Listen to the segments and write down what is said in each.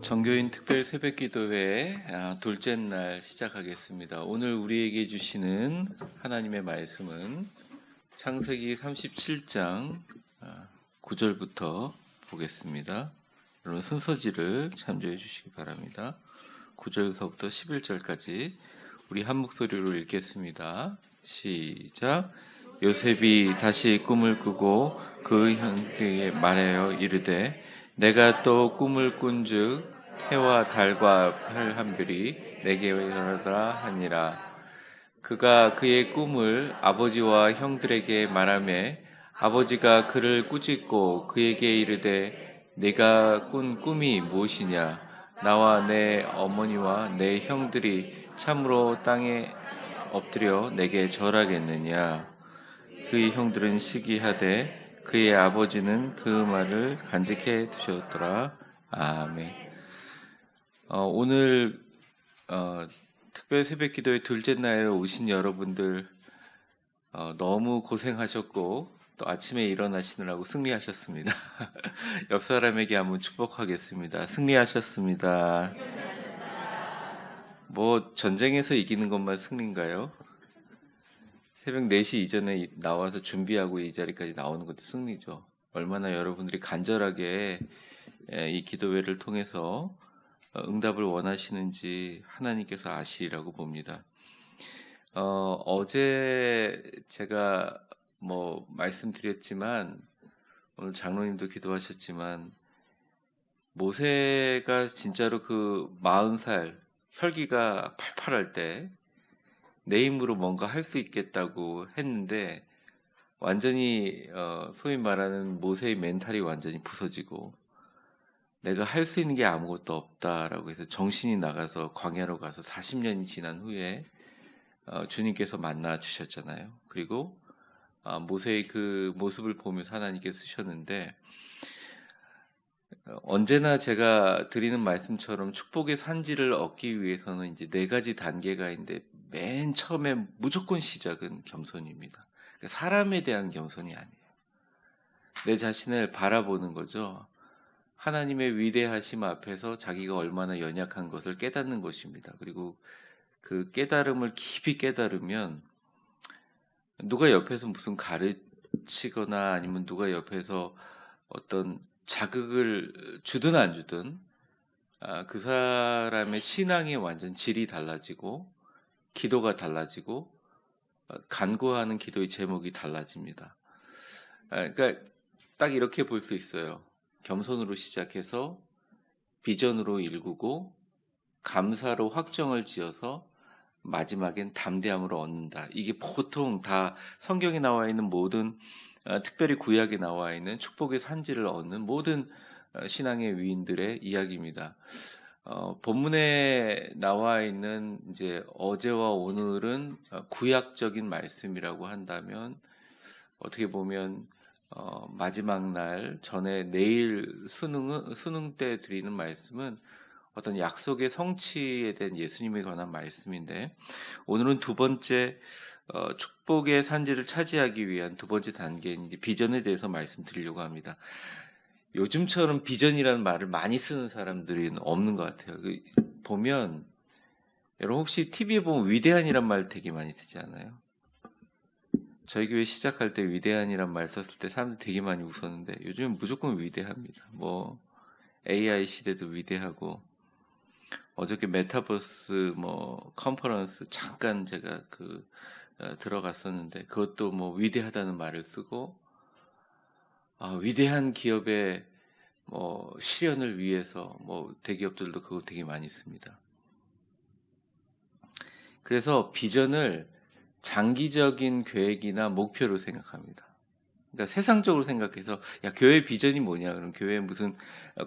정교인 특별 새벽기도회 둘째 날 시작하겠습니다. 오늘 우리에게 주시는 하나님의 말씀은 창세기 37장 9절부터 보겠습니다. 여러분 순서지를 참조해 주시기 바랍니다. 9절서부터 11절까지 우리 한 목소리로 읽겠습니다. 시작. 요셉이 다시 꿈을 꾸고 그 형제에게 말하여 이르되 내가 또 꿈을 꾼즉 해와 달과 별 한 별이 내게 일어나더라 하니라. 그가 그의 꿈을 아버지와 형들에게 말하매 아버지가 그를 꾸짖고 그에게 이르되 네가 꾼 꿈이 무엇이냐? 나와 내 어머니와 내 형들이 참으로 땅에 엎드려 내게 절하겠느냐? 그의 형들은 시기하되 그의 아버지는 그 말을 간직해 두셨더라. 아멘. 오늘 특별 새벽 기도의 둘째 날에 오신 여러분들 너무 고생하셨고 또 아침에 일어나시느라고 승리하셨습니다. 옆 사람에게 한번 축복하겠습니다. 승리하셨습니다. 뭐 전쟁에서 이기는 것만 승리인가요? 새벽 4시 이전에 나와서 준비하고 이 자리까지 나오는 것도 승리죠. 얼마나 여러분들이 간절하게 이 기도회를 통해서 응답을 원하시는지 하나님께서 아시리라고 봅니다. 어제 제가 말씀드렸지만 오늘 장로님도 기도하셨지만 모세가 진짜로 그 40살 혈기가 팔팔할 때 내 힘으로 뭔가 할 수 있겠다고 했는데 완전히 소위 말하는 모세의 멘탈이 완전히 부서지고 내가 할 수 있는 게 아무것도 없다라고 해서 정신이 나가서 광야로 가서 40년이 지난 후에 주님께서 만나 주셨잖아요. 그리고 모세의 그 모습을 보면서 하나님께서 쓰셨는데 언제나 제가 드리는 말씀처럼 축복의 산지를 얻기 위해서는 이제 4가지 단계가 있는데 맨 처음에 무조건 시작은 겸손입니다. 사람에 대한 겸손이 아니에요. 내 자신을 바라보는 거죠. 하나님의 위대하심 앞에서 자기가 얼마나 연약한 것을 깨닫는 것입니다. 그리고 그 깨달음을 깊이 깨달으면 누가 옆에서 무슨 가르치거나 아니면 누가 옆에서 어떤 자극을 주든 안 주든 그 사람의 신앙의 완전 질이 달라지고 기도가 달라지고 간구하는 기도의 제목이 달라집니다. 그러니까 딱 이렇게 볼 수 있어요. 겸손으로 시작해서 비전으로 일구고 감사로 확정을 지어서 마지막엔 담대함으로 얻는다. 이게 보통 다 성경에 나와 있는 모든 특별히 구약에 나와 있는 축복의 산지를 얻는 모든 신앙의 위인들의 이야기입니다. 본문에 나와 있는 이제 어제와 오늘은 구약적인 말씀이라고 한다면 어떻게 보면 마지막 날 전에 내일 수능 때 드리는 말씀은 어떤 약속의 성취에 대한 예수님에 관한 말씀인데 오늘은 두 번째 축복의 산지를 차지하기 위한 두 번째 단계인 비전에 대해서 말씀드리려고 합니다. 요즘처럼 비전이라는 말을 많이 쓰는 사람들이 없는 것 같아요. 보면 여러분 혹시 TV에 보면 위대한이란 말 되게 많이 쓰지 않아요? 저희 교회 시작할 때 위대한이란 말 썼을 때 사람들 되게 많이 웃었는데 요즘은 무조건 위대합니다. AI 시대도 위대하고 어저께 메타버스 컨퍼런스 잠깐 제가 들어갔었는데 그것도 위대하다는 말을 쓰고 위대한 기업의 실현을 위해서 대기업들도 그거 되게 많이 씁니다. 그래서 비전을 장기적인 계획이나 목표로 생각합니다. 그러니까 세상적으로 생각해서 야 교회 비전이 뭐냐? 그럼 교회에 무슨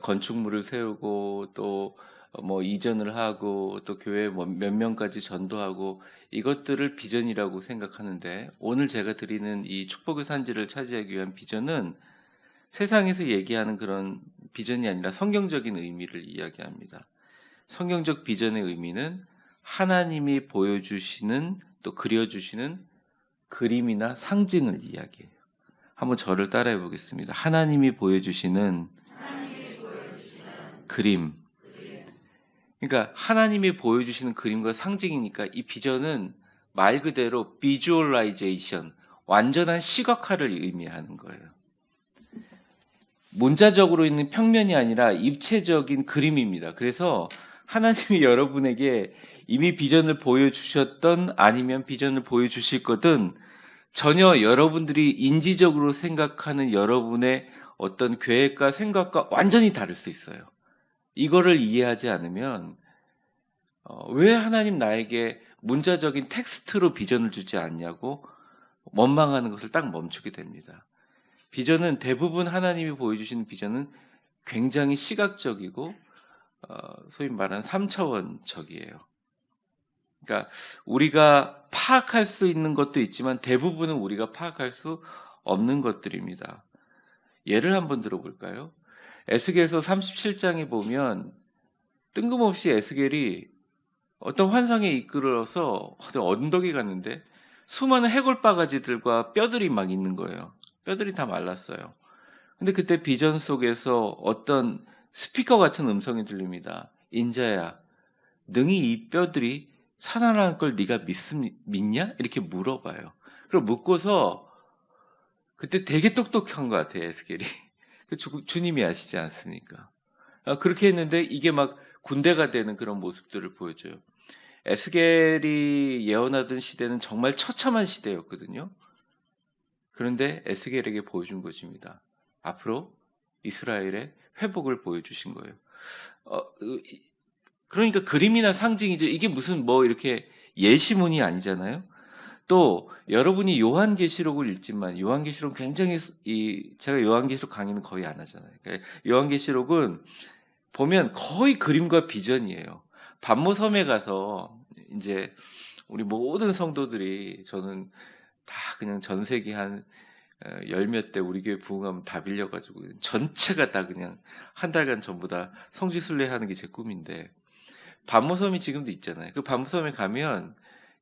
건축물을 세우고 또 이전을 하고 또 교회 몇 명까지 전도하고 이것들을 비전이라고 생각하는데 오늘 제가 드리는 이 축복의 산지를 차지하기 위한 비전은 세상에서 얘기하는 그런 비전이 아니라 성경적인 의미를 이야기합니다. 성경적 비전의 의미는 하나님이 보여주시는 또 그려주시는 그림이나 상징을 이야기해요. 한번 저를 따라해 보겠습니다. 하나님이 보여주시는 그림, 그러니까 하나님이 보여주시는 그림과 상징이니까 이 비전은 말 그대로 비주얼라이제이션, 완전한 시각화를 의미하는 거예요. 문자적으로 있는 평면이 아니라 입체적인 그림입니다. 그래서 하나님이 여러분에게 이미 비전을 보여주셨던 아니면 비전을 보여주실 거든 전혀 여러분들이 인지적으로 생각하는 여러분의 어떤 계획과 생각과 완전히 다를 수 있어요. 이거를 이해하지 않으면 왜 하나님 나에게 문자적인 텍스트로 비전을 주지 않냐고 원망하는 것을 딱 멈추게 됩니다. 비전은 대부분 하나님이 보여주시는 비전은 굉장히 시각적이고 소위 말하는 3차원적이에요. 그러니까 우리가 파악할 수 있는 것도 있지만 대부분은 우리가 파악할 수 없는 것들입니다. 예를 한번 들어볼까요? 에스겔서 37장에 보면 뜬금없이 에스겔이 어떤 환상에 이끌어서 언덕에 갔는데 수많은 해골 바가지들과 뼈들이 막 있는 거예요. 뼈들이 다 말랐어요. 근데 그때 비전 속에서 어떤 스피커 같은 음성이 들립니다. 인자야, 능히 이 뼈들이 살아나는 걸 네가 믿냐? 이렇게 물어봐요. 그리고 묻고서 그때 되게 똑똑한 것 같아요, 에스겔이. 주님이 아시지 않습니까? 그렇게 했는데 이게 막 군대가 되는 그런 모습들을 보여줘요. 에스겔이 예언하던 시대는 정말 처참한 시대였거든요. 그런데 에스겔에게 보여준 것입니다. 앞으로 이스라엘의 회복을 보여주신 거예요. 그러니까 그림이나 상징이죠. 이게 무슨 뭐 이렇게 예시문이 아니잖아요. 또 여러분이 요한계시록을 읽지만 요한계시록 굉장히 제가 요한계시록 강의는 거의 안 하잖아요. 그러니까 요한계시록은 보면 거의 그림과 비전이에요. 반모섬에 가서 이제 우리 모든 성도들이 저는 다 그냥 전 세계 한 열 몇 대 우리 교회 부흥하면 다 빌려가지고 전체가 다 그냥 한 달간 전부 다 성지순례하는 게 제 꿈인데 반모섬이 지금도 있잖아요. 그 반모섬에 가면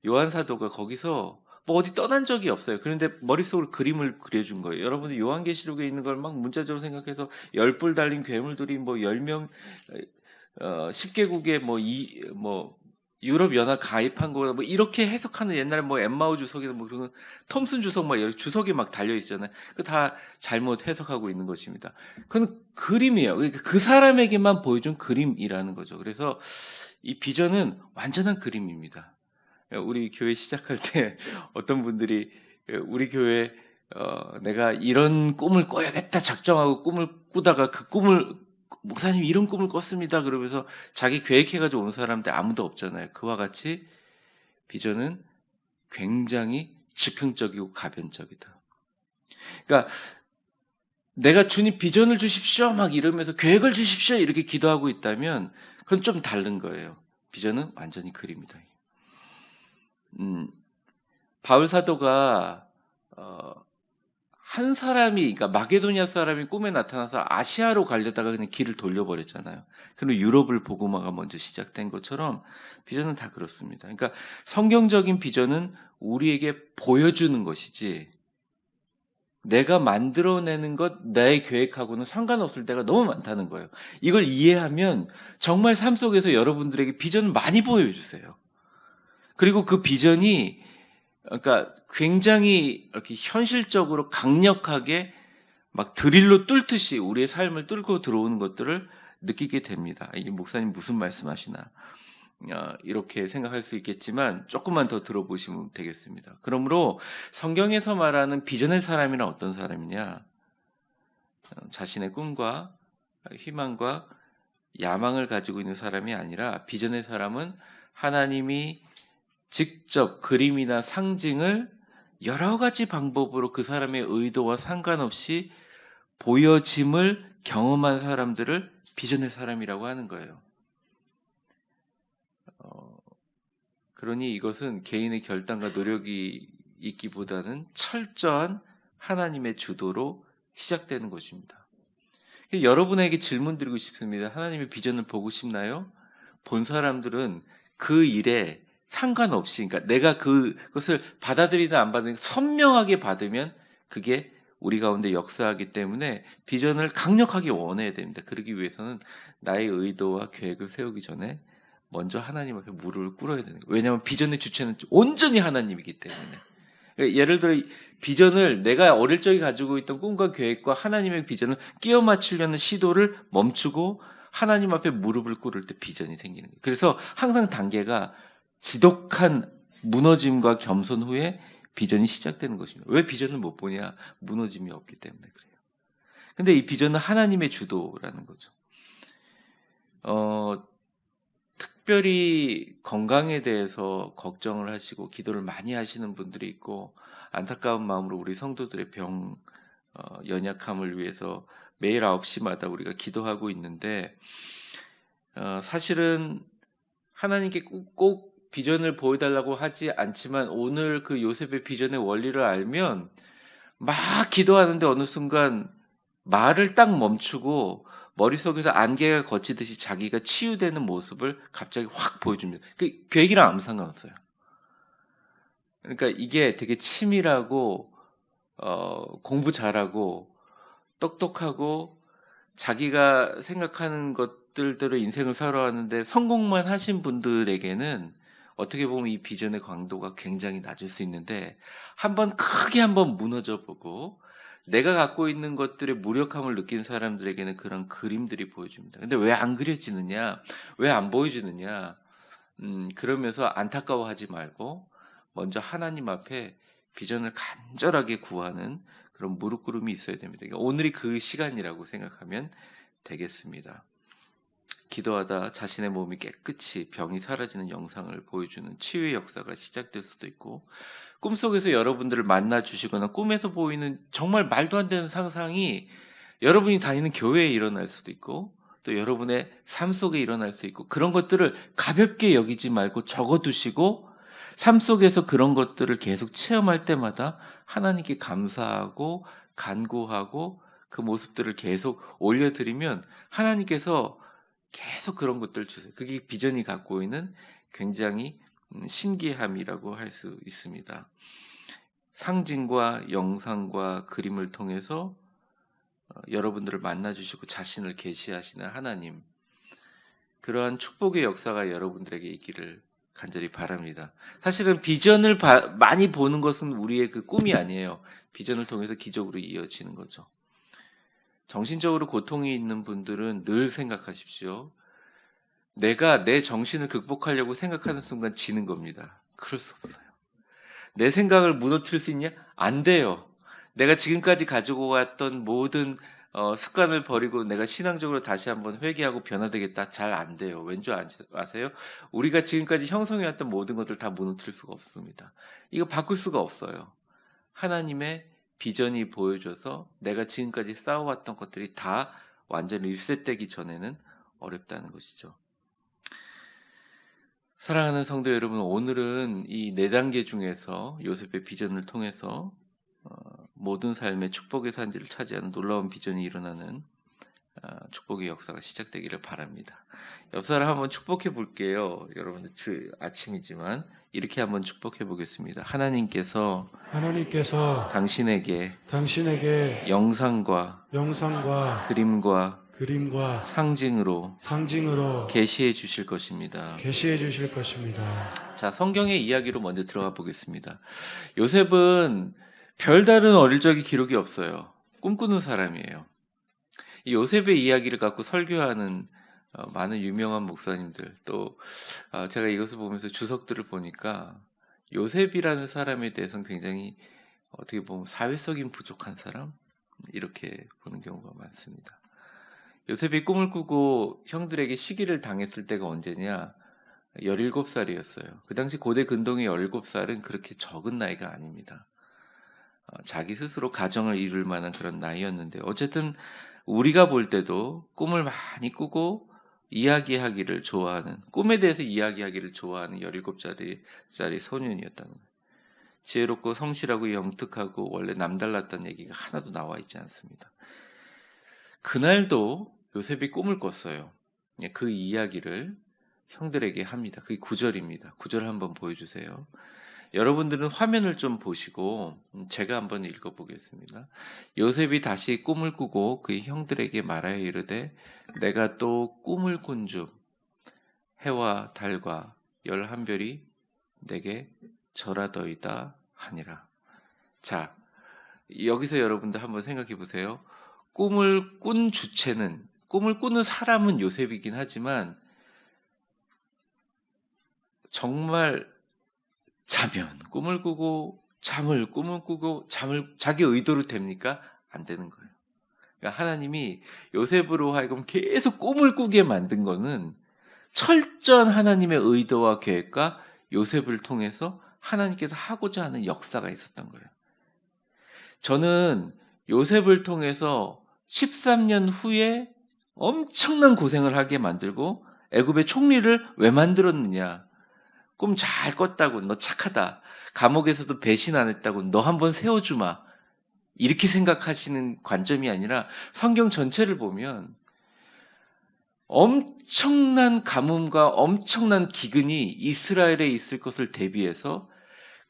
요한 사도가 거기서 뭐 어디 떠난 적이 없어요. 그런데 머릿속으로 그림을 그려준 거예요. 여러분들 요한계시록에 있는 걸 막 문자적으로 생각해서 10뿔 달린 괴물들이 뭐 10명 10개국에 뭐 유럽 연합 가입한 거다 뭐 이렇게 해석하는 옛날에 뭐 엠마오 주석이나 뭐 그런 톰슨 주석 막 여기 주석이 막 달려 있잖아요. 그 다 잘못 해석하고 있는 것입니다. 그건 그림이에요. 그러니까 그 사람에게만 보여준 그림이라는 거죠. 그래서 이 비전은 완전한 그림입니다. 우리 교회 시작할 때 어떤 분들이 우리 교회 내가 이런 꿈을 꿔야겠다 작정하고 꿈을 꾸다가 그 꿈을 목사님 이런 꿈을 꿨습니다. 그러면서 자기 계획해가지고 온 사람들 아무도 없잖아요. 그와 같이 비전은 굉장히 즉흥적이고 가변적이다. 그러니까 내가 주님 비전을 주십시오 막 이러면서 계획을 주십시오 이렇게 기도하고 있다면 그건 좀 다른 거예요. 비전은 완전히 그림이다. 바울 사도가 한 사람이, 그러니까 마게도니아 사람이 꿈에 나타나서 아시아로 가려다가 그냥 길을 돌려버렸잖아요. 그리고 유럽을 복음화가 먼저 시작된 것처럼 비전은 다 그렇습니다. 그러니까 성경적인 비전은 우리에게 보여주는 것이지 내가 만들어내는 것, 내 계획하고는 상관없을 때가 너무 많다는 거예요. 이걸 이해하면 정말 삶 속에서 여러분들에게 비전을 많이 보여주세요. 그리고 그 비전이 그러니까 굉장히 이렇게 현실적으로 강력하게 막 드릴로 뚫듯이 우리의 삶을 뚫고 들어오는 것들을 느끼게 됩니다. 이게 목사님 무슨 말씀하시나 이렇게 생각할 수 있겠지만 조금만 더 들어보시면 되겠습니다. 그러므로 성경에서 말하는 비전의 사람이란 어떤 사람이냐? 자신의 꿈과 희망과 야망을 가지고 있는 사람이 아니라 비전의 사람은 하나님이 직접 그림이나 상징을 여러 가지 방법으로 그 사람의 의도와 상관없이 보여짐을 경험한 사람들을 비전의 사람이라고 하는 거예요. 그러니 이것은 개인의 결단과 노력이 있기보다는 철저한 하나님의 주도로 시작되는 것입니다. 여러분에게 질문 드리고 싶습니다. 하나님의 비전을 보고 싶나요? 본 사람들은 그 일에 상관없이, 그러니까 내가 그것을 받아들이든 안 받으든 선명하게 받으면 그게 우리 가운데 역사하기 때문에 비전을 강력하게 원해야 됩니다. 그러기 위해서는 나의 의도와 계획을 세우기 전에 먼저 하나님 앞에 무릎을 꿇어야 되는 거예요. 왜냐하면 비전의 주체는 온전히 하나님이기 때문에. 그러니까 예를 들어 비전을 내가 어릴 적에 가지고 있던 꿈과 계획과 하나님의 비전을 끼워 맞추려는 시도를 멈추고 하나님 앞에 무릎을 꿇을 때 비전이 생기는 거예요. 그래서 항상 단계가 지독한 무너짐과 겸손 후에 비전이 시작되는 것입니다. 왜 비전을 못 보냐? 무너짐이 없기 때문에 그래요. 근데 이 비전은 하나님의 주도라는 거죠. 특별히 건강에 대해서 걱정을 하시고 기도를 많이 하시는 분들이 있고 안타까운 마음으로 우리 성도들의 연약함을 위해서 매일 9시마다 우리가 기도하고 있는데 사실은 하나님께 꼭 비전을 보여달라고 하지 않지만 오늘 그 요셉의 비전의 원리를 알면 막 기도하는데 어느 순간 말을 딱 멈추고 머릿속에서 안개가 걷히듯이 자기가 치유되는 모습을 갑자기 확 보여줍니다. 그 계획이랑 아무 상관없어요. 그러니까 이게 되게 치밀하고 공부 잘하고 똑똑하고 자기가 생각하는 것들대로 인생을 살아왔는데 성공만 하신 분들에게는 어떻게 보면 이 비전의 강도가 굉장히 낮을 수 있는데 크게 한번 무너져 보고 내가 갖고 있는 것들의 무력함을 느낀 사람들에게는 그런 그림들이 보여줍니다. 근데 왜 안 그려지느냐? 왜 안 보여주느냐? 그러면서 안타까워하지 말고 먼저 하나님 앞에 비전을 간절하게 구하는 그런 무릎 꿇음이 있어야 됩니다. 그러니까 오늘이 그 시간이라고 생각하면 되겠습니다. 기도하다 자신의 몸이 깨끗이 병이 사라지는 영상을 보여주는 치유의 역사가 시작될 수도 있고 꿈속에서 여러분들을 만나 주시거나 꿈에서 보이는 정말 말도 안 되는 상상이 여러분이 다니는 교회에 일어날 수도 있고 또 여러분의 삶 속에 일어날 수 있고 그런 것들을 가볍게 여기지 말고 적어두시고 삶 속에서 그런 것들을 계속 체험할 때마다 하나님께 감사하고 간구하고 그 모습들을 계속 올려드리면 하나님께서 계속 그런 것들을 주세요. 그게 비전이 갖고 있는 굉장히 신기함이라고 할 수 있습니다. 상징과 영상과 그림을 통해서 여러분들을 만나주시고 자신을 계시하시는 하나님, 그러한 축복의 역사가 여러분들에게 있기를 간절히 바랍니다. 사실은 비전을 많이 보는 것은 우리의 그 꿈이 아니에요. 비전을 통해서 기적으로 이어지는 거죠. 정신적으로 고통이 있는 분들은 늘 생각하십시오. 내가 내 정신을 극복하려고 생각하는 순간 지는 겁니다. 그럴 수 없어요. 내 생각을 무너뜨릴 수 있냐? 안 돼요. 내가 지금까지 가지고 왔던 모든 습관을 버리고 내가 신앙적으로 다시 한번 회개하고 변화되겠다. 잘 안 돼요. 왠지 아세요? 우리가 지금까지 형성해왔던 모든 것들 다 무너뜨릴 수가 없습니다. 이거 바꿀 수가 없어요. 하나님의 비전이 보여줘서 내가 지금까지 쌓아왔던 것들이 다 완전히 리셋되기 전에는 어렵다는 것이죠. 사랑하는 성도 여러분, 오늘은 이 4단계 중에서 요셉의 비전을 통해서 모든 삶의 축복의 산지를 차지하는 놀라운 비전이 일어나는 축복의 역사가 시작되기를 바랍니다. 옆 사람 한번 축복해 볼게요. 여러분들 아침이지만 이렇게 한번 축복해 보겠습니다. 하나님께서 당신에게 영상과 그림과 상징으로 계시해 주실 것입니다. 자, 성경의 이야기로 먼저 들어가 보겠습니다. 요셉은 별다른 어릴 적의 기록이 없어요. 꿈꾸는 사람이에요. 이 요셉의 이야기를 갖고 설교하는 많은 유명한 목사님들, 또 제가 이것을 보면서 주석들을 보니까 요셉이라는 사람에 대해서는 굉장히 어떻게 보면 사회성이 부족한 사람, 이렇게 보는 경우가 많습니다. 요셉이 꿈을 꾸고 형들에게 시기를 당했을 때가 언제냐? 17살이었어요. 그 당시 고대 근동의 17살은 그렇게 적은 나이가 아닙니다. 자기 스스로 가정을 이룰 만한 그런 나이였는데 어쨌든 우리가 볼 때도 꿈을 많이 꾸고 이야기하기를 좋아하는, 꿈에 대해서 이야기하기를 좋아하는 17살짜리 소년이었다는 거예요. 지혜롭고 성실하고 영특하고 원래 남달랐다는 얘기가 하나도 나와 있지 않습니다. 그날도 요셉이 꿈을 꿨어요. 그 이야기를 형들에게 합니다. 그게 9절입니다. 9절 한번 보여주세요. 여러분들은 화면을 좀 보시고 제가 한번 읽어보겠습니다. 요셉이 다시 꿈을 꾸고 그의 형들에게 말하여 이르되 내가 또 꿈을 꾼 즉 해와 달과 열한 별이 내게 절하더이다 하니라. 자, 여기서 여러분들 한번 생각해 보세요. 꿈을 꾼 주체는, 꿈을 꾸는 사람은 요셉이긴 하지만 정말 자면 꿈을 꾸고 잠을 꿈을 꾸고 잠을 자기 의도로 됩니까? 안 되는 거예요. 그러니까 하나님이 요셉으로 하여금 계속 꿈을 꾸게 만든 거는 철저한 하나님의 의도와 계획과 요셉을 통해서 하나님께서 하고자 하는 역사가 있었던 거예요. 저는 요셉을 통해서 13년 후에 엄청난 고생을 하게 만들고 애굽의 총리를 왜 만들었느냐? 꿈 잘 꿨다고, 너 착하다. 감옥에서도 배신 안 했다고, 너 한번 세워주마. 이렇게 생각하시는 관점이 아니라 성경 전체를 보면 엄청난 가뭄과 엄청난 기근이 이스라엘에 있을 것을 대비해서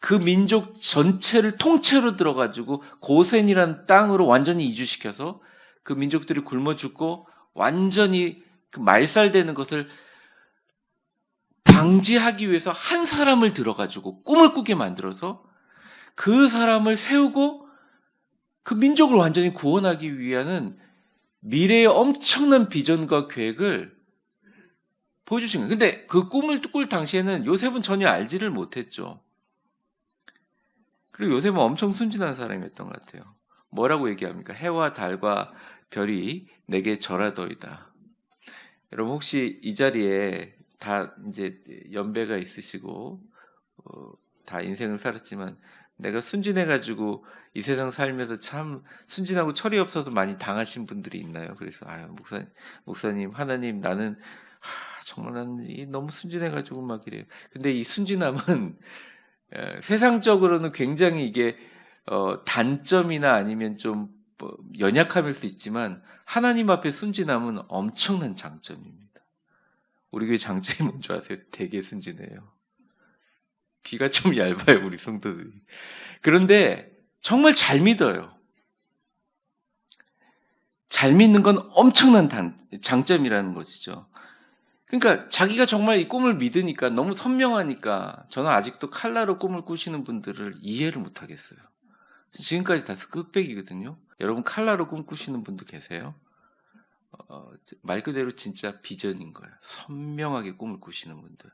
그 민족 전체를 통째로 들어가지고 고센이라는 땅으로 완전히 이주시켜서 그 민족들이 굶어 죽고 완전히 그 말살되는 것을 방지하기 위해서 한 사람을 들어가지고 꿈을 꾸게 만들어서 그 사람을 세우고 그 민족을 완전히 구원하기 위한 미래의 엄청난 비전과 계획을 보여주신 거예요. 근데 그 꿈을 꿀 당시에는 요셉은 전혀 알지를 못했죠. 그리고 요셉은 엄청 순진한 사람이었던 것 같아요. 뭐라고 얘기합니까? 해와 달과 별이 내게 절하더이다. 여러분 혹시 이 자리에 다 이제 연배가 있으시고 다 인생을 살았지만 내가 순진해가지고 이 세상 살면서 참 순진하고 철이 없어서 많이 당하신 분들이 있나요? 그래서 아유 목사님 하나님 나는 정말 나는 너무 순진해가지고 막 이래요. 근데 이 순진함은 세상적으로는 굉장히 이게 단점이나 아니면 좀 연약함일 수 있지만 하나님 앞에 순진함은 엄청난 장점입니다. 우리 교회 장점이 뭔지 아세요? 되게 순진해요. 귀가 좀 얇아요, 우리 성도들이. 그런데 정말 잘 믿어요. 잘 믿는 건 엄청난 장점이라는 것이죠. 그러니까 자기가 정말 이 꿈을 믿으니까 너무 선명하니까 저는 아직도 칼라로 꿈을 꾸시는 분들을 이해를 못 하겠어요. 지금까지 다 흑백이거든요. 여러분 칼라로 꿈 꾸시는 분도 계세요? 말 그대로 진짜 비전인 거예요. 선명하게 꿈을 꾸시는 분들.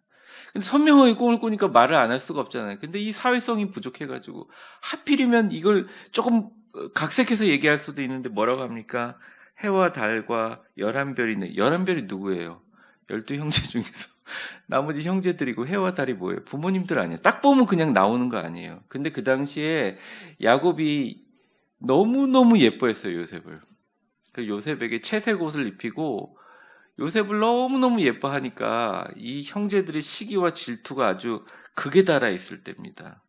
근데 선명하게 꿈을 꾸니까 말을 안 할 수가 없잖아요. 근데 이 사회성이 부족해가지고 하필이면 이걸 조금 각색해서 얘기할 수도 있는데 뭐라고 합니까? 해와 달과 11별이 11별이 누구예요? 12형제 중에서 나머지 형제들이고 해와 달이 뭐예요? 부모님들 아니에요. 딱 보면 그냥 나오는 거 아니에요. 근데 그 당시에 야곱이 너무너무 예뻐했어요, 요셉을. 그 요셉에게 채색 옷을 입히고 요셉을 너무너무 예뻐하니까 이 형제들의 시기와 질투가 아주 극에 달아 있을 때입니다.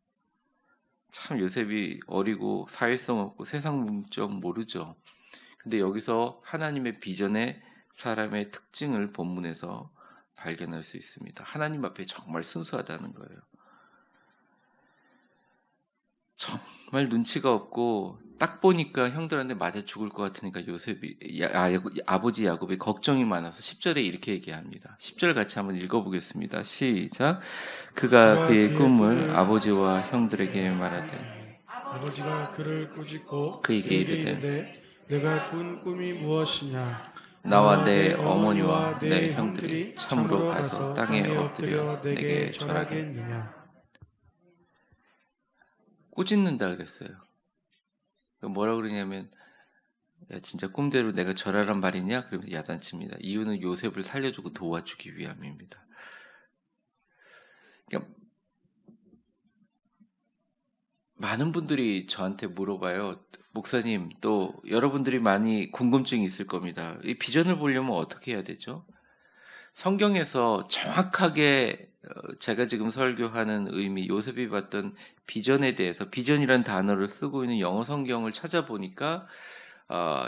참 요셉이 어리고 사회성 없고 세상 문점 모르죠. 근데 여기서 하나님의 비전의 사람의 특징을 본문에서 발견할 수 있습니다. 하나님 앞에 정말 순수하다는 거예요. 정말 눈치가 없고 딱 보니까 형들한테 맞아 죽을 것 같으니까 요셉이 아버지 야곱이 걱정이 많아서 10절에 이렇게 얘기합니다. 10절 같이 한번 읽어보겠습니다. 시작. 그가 그의 꿈을 아버지와 형들에게 말하되 아버지가 그를 꾸짖고 그에게 이르되 내가 꾼 꿈이 무엇이냐 나와 내 어머니와 내 형들이 참으로 가서 땅에 엎드려 내게 절하겠느냐. 꾸짖는다 그랬어요. 뭐라 그러냐면 야, 진짜 꿈대로 내가 절하란 말이냐? 그러면 야단칩니다. 이유는 요셉을 살려주고 도와주기 위함입니다. 그러니까 많은 분들이 저한테 물어봐요. 목사님, 또 여러분들이 많이 궁금증이 있을 겁니다. 이 비전을 보려면 어떻게 해야 되죠? 성경에서 정확하게 제가 지금 설교하는 의미, 요셉이 봤던 비전에 대해서 비전이란 단어를 쓰고 있는 영어 성경을 찾아보니까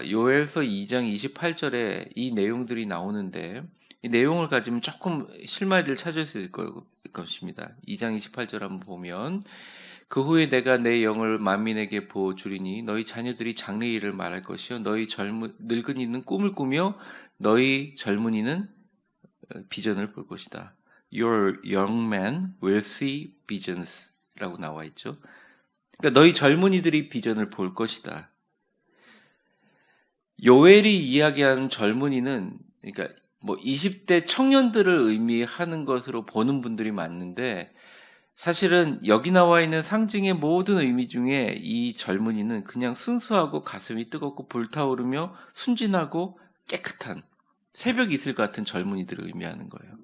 요엘서 2장 28절에 이 내용들이 나오는데 이 내용을 가지면 조금 실마리를 찾을 수 있을 것입니다. 2장 28절 한번 보면 그 후에 내가 내 영을 만민에게 부어 주리니 너희 자녀들이 장래 일을 말할 것이요 너희 늙은이는 꿈을 꾸며 너희 젊은이는 비전을 볼 것이다. Your young men will see visions 라고 나와 있죠. 그러니까 너희 젊은이들이 비전을 볼 것이다. 요엘이 이야기하는 젊은이는 그러니까 뭐 20대 청년들을 의미하는 것으로 보는 분들이 많은데 사실은 여기 나와 있는 상징의 모든 의미 중에 이 젊은이는 그냥 순수하고 가슴이 뜨겁고 불타오르며 순진하고 깨끗한 새벽 이슬 같은 젊은이들을 의미하는 거예요.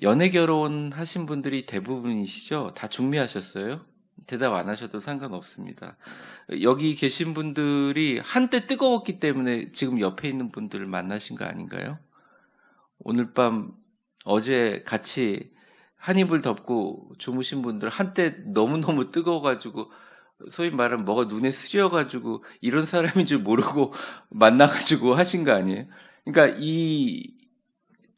연애 결혼하신 분들이 대부분이시죠? 다 중매하셨어요? 대답 안 하셔도 상관없습니다. 여기 계신 분들이 한때 뜨거웠기 때문에 지금 옆에 있는 분들을 만나신 거 아닌가요? 오늘 밤 어제 같이 한 이불 덮고 주무신 분들 한때 너무너무 뜨거워가지고 소위 말하면 뭐가 눈에 스려가지고 이런 사람인 줄 모르고 만나가지고 하신 거 아니에요? 그러니까 이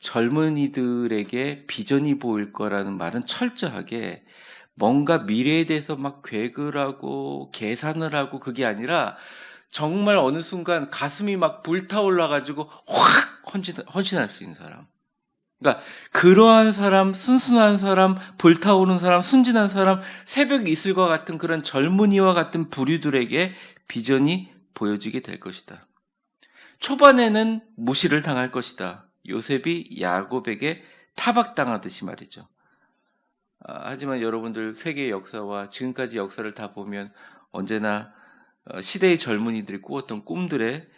젊은이들에게 비전이 보일 거라는 말은 철저하게 뭔가 미래에 대해서 막 계획을 하고 계산을 하고 그게 아니라 정말 어느 순간 가슴이 막 불타올라가지고 확 헌신할 수 있는 사람. 그러니까 그러한 사람, 순순한 사람, 불타오르는 사람, 순진한 사람, 새벽 이슬과 같은 그런 젊은이와 같은 부류들에게 비전이 보여지게 될 것이다. 초반에는 무시를 당할 것이다. 요셉이 야곱에게 타박당하듯이 말이죠. 하지만 여러분들 세계의 역사와 지금까지 역사를 다 보면 언제나 시대의 젊은이들이 꾸었던 꿈들의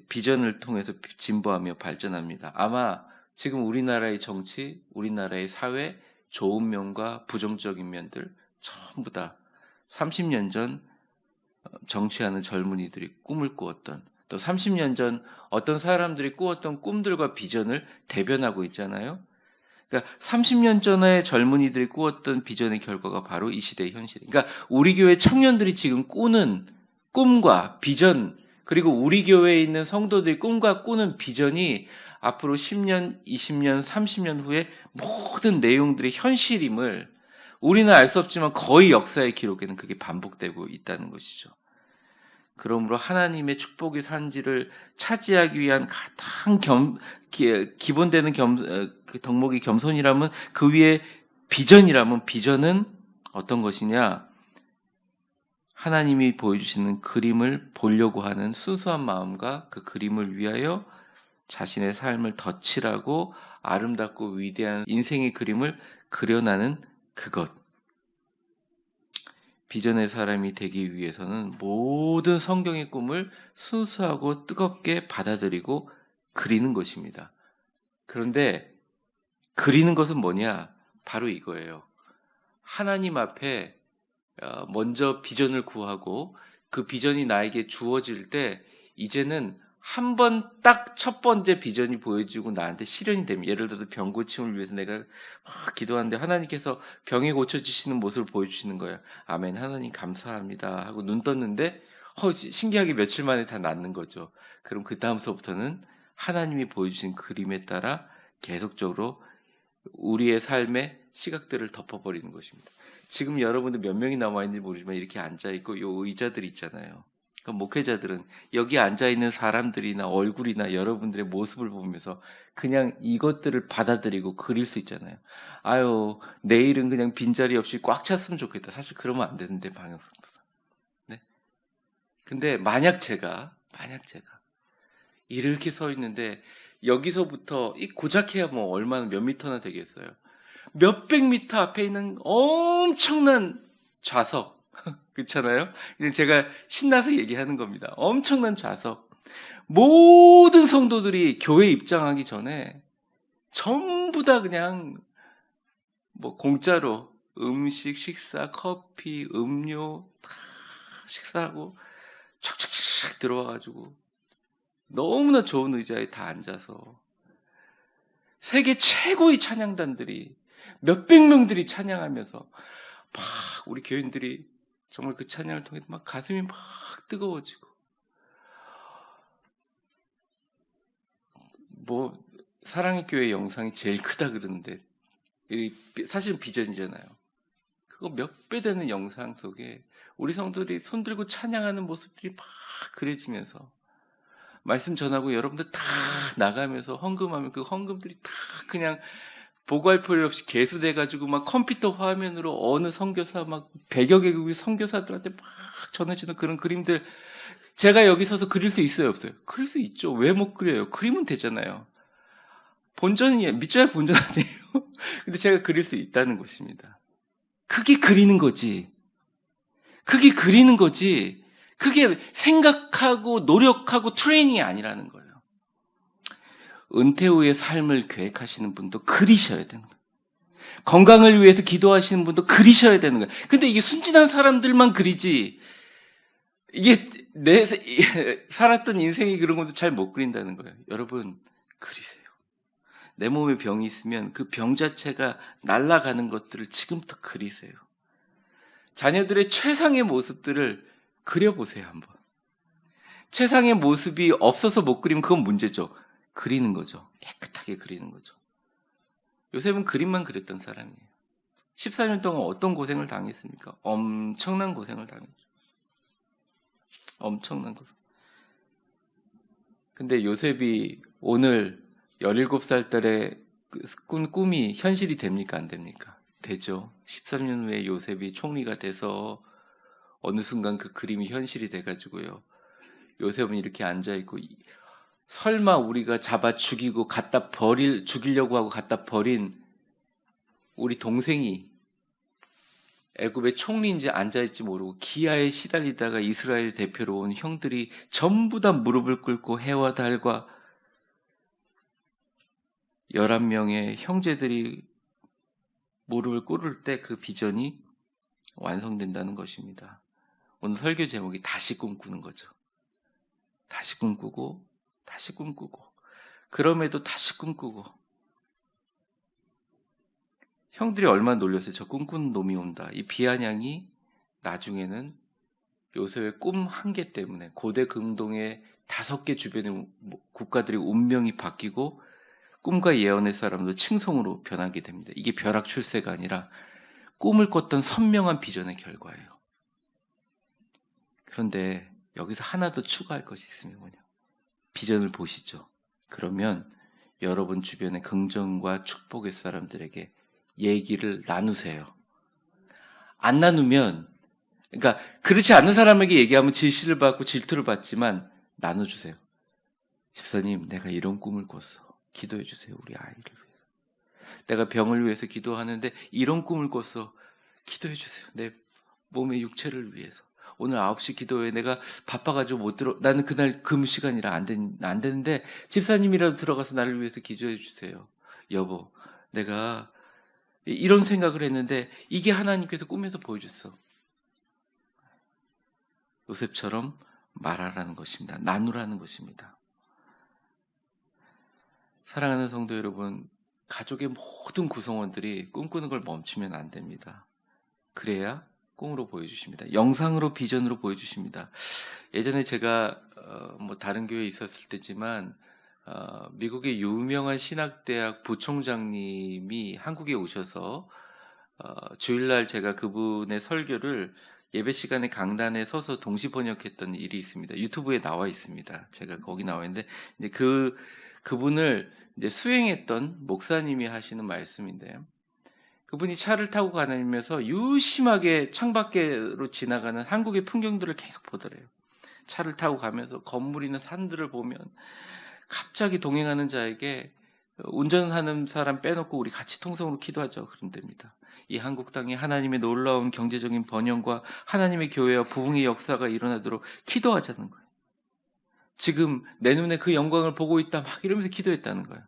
비전을 통해서 진보하며 발전합니다. 아마 지금 우리나라의 정치, 우리나라의 사회 좋은 면과 부정적인 면들 전부 다 30년 전 정치하는 젊은이들이 꿈을 꾸었던 또 30년 전 어떤 사람들이 꾸었던 꿈들과 비전을 대변하고 있잖아요. 그러니까 30년 전에 젊은이들이 꾸었던 비전의 결과가 바로 이 시대의 현실이에요. 그러니까 우리 교회 청년들이 지금 꾸는 꿈과 비전 그리고 우리 교회에 있는 성도들이 꿈과 꾸는 비전이 앞으로 10년, 20년, 30년 후에 모든 내용들의 현실임을 우리는 알 수 없지만 거의 역사의 기록에는 그게 반복되고 있다는 것이죠. 그러므로 하나님의 축복의 산지를 차지하기 위한 가장 기본되는 그 덕목이 겸손이라면 그 위에 비전이라면 비전은 어떤 것이냐? 하나님이 보여주시는 그림을 보려고 하는 순수한 마음과 그 그림을 위하여 자신의 삶을 덧칠하고 아름답고 위대한 인생의 그림을 그려나는 그것. 비전의 사람이 되기 위해서는 모든 성경의 꿈을 순수하고 뜨겁게 받아들이고 그리는 것입니다. 그런데 그리는 것은 뭐냐? 바로 이거예요. 하나님 앞에 먼저 비전을 구하고 그 비전이 나에게 주어질 때 이제는 한 번 딱 첫 번째 비전이 보여지고 나한테 실현이 되면 예를 들어서 병 고침을 위해서 내가 막 기도하는데 하나님께서 병이 고쳐지시는 모습을 보여주시는 거예요. 아멘 하나님 감사합니다 하고 눈 떴는데 신기하게 며칠 만에 다 낫는 거죠. 그럼 그 다음서부터는 하나님이 보여주신 그림에 따라 계속적으로 우리의 삶의 시각들을 덮어버리는 것입니다. 지금 여러분들 몇 명이 남아 있는지 모르지만 이렇게 앉아있고 요 의자들 있잖아요. 그러니까 목회자들은 여기 앉아있는 사람들이나 얼굴이나 여러분들의 모습을 보면서 그냥 이것들을 받아들이고 그릴 수 있잖아요. 아유 내일은 그냥 빈자리 없이 꽉 찼으면 좋겠다. 사실 그러면 안 되는데 방역수사. 네? 근데 만약 제가 이렇게 서 있는데 여기서부터 이 고작해야 뭐 얼마나 몇 미터나 되겠어요. 몇백 미터 앞에 있는 엄청난 좌석 그렇잖아요. 제가 신나서 얘기하는 겁니다. 엄청난 좌석. 모든 성도들이 교회 입장하기 전에 전부 다 그냥 뭐 공짜로 음식, 식사, 커피, 음료 다 식사하고 촥촥촥 들어와가지고 너무나 좋은 의자에 다 앉아서 세계 최고의 찬양단들이 몇백 명들이 찬양하면서 막 우리 교인들이 정말 그 찬양을 통해 막 가슴이 막 뜨거워지고 뭐 사랑의 교회 영상이 제일 크다 그러는데 사실은 비전이잖아요. 그거 몇 배 되는 영상 속에 우리 성도들이 손들고 찬양하는 모습들이 막 그려지면서 말씀 전하고 여러분들 다 나가면서 헌금하면 그 헌금들이 다 그냥 보고할 필요 없이 개수돼가지고 막 컴퓨터 화면으로 어느 선교사 막 100여 개국의 선교사들한테 막 전해지는 그런 그림들, 제가 여기 서서 그릴 수 있어요, 없어요? 그릴 수 있죠. 왜 못 그려요? 그리면 되잖아요. 본전이에요. 믿져야 본전 아니에요. 근데 제가 그릴 수 있다는 것입니다. 그게 그리는 거지. 그게 그리는 거지. 그게 생각하고 노력하고 트레이닝이 아니라는 거예요. 은퇴 후의 삶을 계획하시는 분도 그리셔야 되는 거예요. 건강을 위해서 기도하시는 분도 그리셔야 되는 거예요. 근데 이게 순진한 사람들만 그리지, 이게 내 살았던 인생이 그런 것도 잘 못 그린다는 거예요. 여러분, 그리세요. 내 몸에 병이 있으면 그 병 자체가 날아가는 것들을 지금부터 그리세요. 자녀들의 최상의 모습들을 그려보세요, 한번. 최상의 모습이 없어서 못 그리면 그건 문제죠. 그리는 거죠. 깨끗하게 그리는 거죠. 요셉은 그림만 그렸던 사람이에요. 14년 동안 어떤 고생을 당했습니까? 엄청난 고생을 당했죠. 엄청난 고생. 근데 요셉이 오늘 17살 딸의 꾼 꿈이 현실이 됩니까? 안 됩니까? 되죠. 13년 후에 요셉이 총리가 돼서 어느 순간 그 그림이 현실이 돼가지고요. 요셉은 이렇게 앉아있고, 설마 우리가 잡아 죽이고 죽이려고 하고 갖다 버린 우리 동생이 애굽의 총리인지 앉아있지 모르고 기아에 시달리다가 이스라엘 대표로 온 형들이 전부 다 무릎을 꿇고 해와 달과 11명의 형제들이 무릎을 꿇을 때 그 비전이 완성된다는 것입니다. 오늘 설교 제목이 다시 꿈꾸는 거죠. 다시 꿈꾸고 다시 꿈꾸고 그럼에도 다시 꿈꾸고. 형들이 얼마나 놀렸어요. 저 꿈꾸는 놈이 온다. 이 비아냥이 나중에는 요셉의 꿈 한 개 때문에 고대 금동의 5개 주변의 국가들의 운명이 바뀌고 꿈과 예언의 사람도 칭송으로 변하게 됩니다. 이게 벼락 출세가 아니라 꿈을 꿨던 선명한 비전의 결과예요. 그런데 여기서 하나 더 추가할 것이 있습니다. 뭐냐? 비전을 보시죠. 그러면 여러분 주변의 긍정과 축복의 사람들에게 얘기를 나누세요. 안 나누면, 그러니까 그렇지 않은 사람에게 얘기하면 질시를 받고 질투를 받지만 나눠주세요. 집사님, 내가 이런 꿈을 꿨어. 기도해 주세요. 우리 아이를 위해서. 내가 병을 위해서 기도하는데 이런 꿈을 꿨어. 기도해 주세요. 내 몸의 육체를 위해서. 오늘 9시 기도회 내가 바빠가지고 못 들어. 나는 그날 근무 시간이라 안 되는데 집사님이라도 들어가서 나를 위해서 기도해 주세요. 여보, 내가 이런 생각을 했는데 이게 하나님께서 꿈에서 보여줬어. 요셉처럼 말하라는 것입니다. 나누라는 것입니다. 사랑하는 성도 여러분, 가족의 모든 구성원들이 꿈꾸는 걸 멈추면 안 됩니다. 그래야 꿈으로 보여주십니다. 영상으로, 비전으로 보여주십니다. 예전에 제가 다른 교회에 있었을 때지만 미국의 유명한 신학대학 부총장님이 한국에 오셔서 주일날 제가 그분의 설교를 예배 시간에 강단에 서서 동시 번역했던 일이 있습니다. 유튜브에 나와 있습니다. 제가 거기 나와 있는데 이제 그분을 이제 수행했던 목사님이 하시는 말씀인데요. 그분이 차를 타고 가면서 유심하게 창밖으로 지나가는 한국의 풍경들을 계속 보더래요. 차를 타고 가면서 건물이나 산들을 보면 갑자기 동행하는 자에게 운전하는 사람 빼놓고 우리 같이 통성으로 기도하죠. 그런답니다. 이 한국 땅에 하나님의 놀라운 경제적인 번영과 하나님의 교회와 부흥의 역사가 일어나도록 기도하자는 거예요. 지금 내 눈에 그 영광을 보고 있다 막 이러면서 기도했다는 거예요.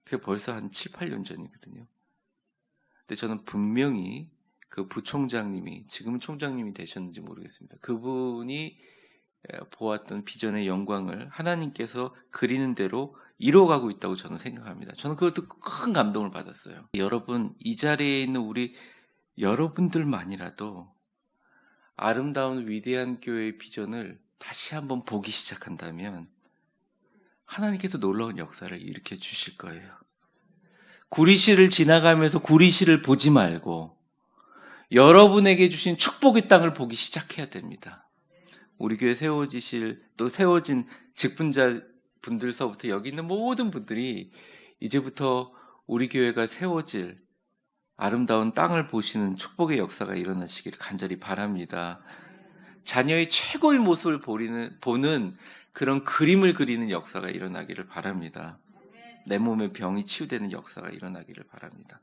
그게 벌써 한 7, 8년 전이거든요. 근데 저는 분명히 그 부총장님이, 지금은 총장님이 되셨는지 모르겠습니다. 그분이 보았던 비전의 영광을 하나님께서 그리는 대로 이루어가고 있다고 저는 생각합니다. 저는 그것도 큰 감동을 받았어요. 여러분, 이 자리에 있는 우리 여러분들만이라도 아름다운 위대한 교회의 비전을 다시 한번 보기 시작한다면 하나님께서 놀라운 역사를 일으켜 주실 거예요. 구리시를 지나가면서 구리시를 보지 말고 여러분에게 주신 축복의 땅을 보기 시작해야 됩니다. 우리 교회 세워진 직분자 분들서부터 여기 있는 모든 분들이 이제부터 우리 교회가 세워질 아름다운 땅을 보시는 축복의 역사가 일어나시기를 간절히 바랍니다. 자녀의 최고의 모습을 보는 그런 그림을 그리는 역사가 일어나기를 바랍니다. 내 몸의 병이 치유되는 역사가 일어나기를 바랍니다.